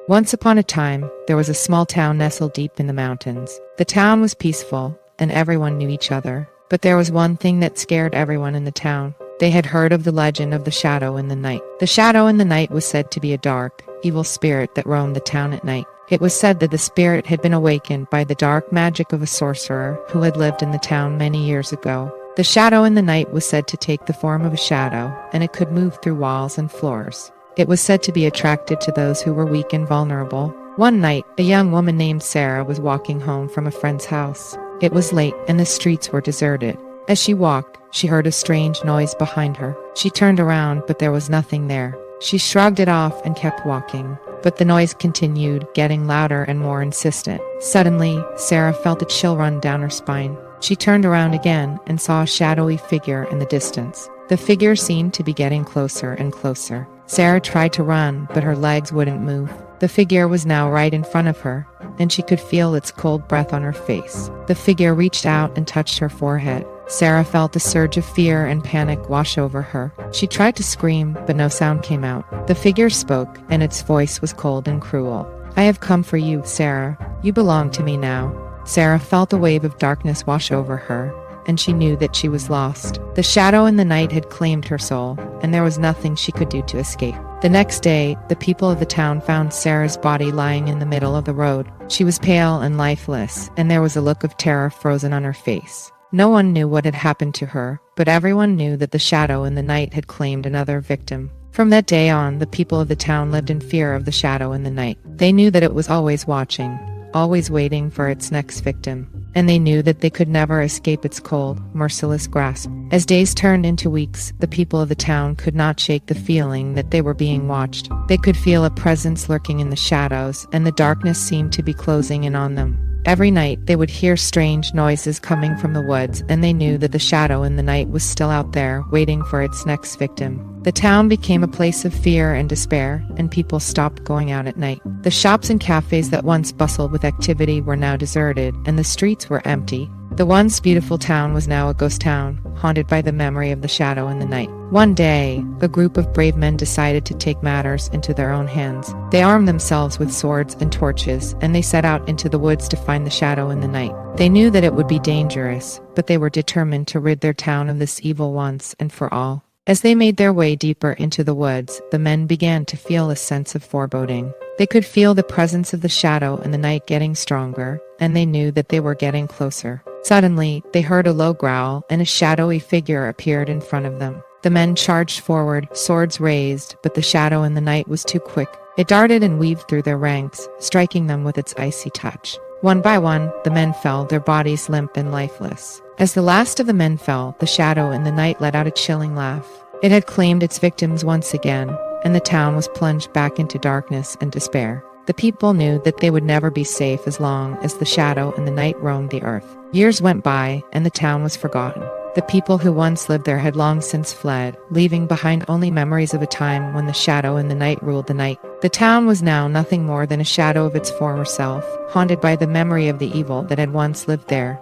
Once upon a time, there was a small town nestled deep in the mountains. The town was peaceful, and everyone knew each other. But there was one thing that scared everyone in the town. They had heard of the legend of the shadow in the night. The shadow in the night was said to be a dark, evil spirit that roamed the town at night. It was said that the spirit had been awakened by the dark magic of a sorcerer who had lived in the town many years ago. The shadow in the night was said to take the form of a shadow, and it could move through walls and floors. It was said to be attracted to those who were weak and vulnerable. One night, a young woman named Sarah was walking home from a friend's house. It was late, and the streets were deserted. As she walked, she heard a strange noise behind her. She turned around, but there was nothing there. She shrugged it off and kept walking. But the noise continued, getting louder and more insistent. Suddenly, Sarah felt a chill run down her spine. She turned around again and saw a shadowy figure in the distance. The figure seemed to be getting closer and closer. Sarah tried to run, but her legs wouldn't move. The figure was now right in front of her, and she could feel its cold breath on her face. The figure reached out and touched her forehead. Sarah felt a surge of fear and panic wash over her. She tried to scream, but no sound came out. The figure spoke, and its voice was cold and cruel. "I have come for you, Sarah. You belong to me now." Sarah felt a wave of darkness wash over her, and she knew that she was lost. The shadow in the night had claimed her soul, and there was nothing she could do to escape. The next day, the people of the town found Sarah's body lying in the middle of the road. She was pale and lifeless, and there was a look of terror frozen on her face. No one knew what had happened to her, but everyone knew that the shadow in the night had claimed another victim. From that day on, the people of the town lived in fear of the shadow in the night. They knew that it was always watching, always waiting for its next victim, and they knew that they could never escape its cold, merciless grasp. As days turned into weeks, the people of the town could not shake the feeling that they were being watched. They could feel a presence lurking in the shadows, and the darkness seemed to be closing in on them. Every night, they would hear strange noises coming from the woods, and they knew that the shadow in the night was still out there, waiting for its next victim. The town became a place of fear and despair, and people stopped going out at night. The shops and cafes that once bustled with activity were now deserted, and the streets were empty. The once beautiful town was now a ghost town, haunted by the memory of the shadow in the night. One day, a group of brave men decided to take matters into their own hands. They armed themselves with swords and torches, and they set out into the woods to find the shadow in the night. They knew that it would be dangerous, but they were determined to rid their town of this evil once and for all. As they made their way deeper into the woods, the men began to feel a sense of foreboding. They could feel the presence of the shadow in the night getting stronger, and they knew that they were getting closer. Suddenly, they heard a low growl, and a shadowy figure appeared in front of them. The men charged forward, swords raised, but the shadow in the night was too quick. It darted and weaved through their ranks, striking them with its icy touch. One by one, the men fell, their bodies limp and lifeless. As the last of the men fell, the shadow in the night let out a chilling laugh. It had claimed its victims once again, and the town was plunged back into darkness and despair. The people knew that they would never be safe as long as the shadow in the night roamed the earth. Years went by, and the town was forgotten. The people who once lived there had long since fled, leaving behind only memories of a time when the shadow in the night ruled the night. The town was now nothing more than a shadow of its former self, haunted by the memory of the evil that had once lived there.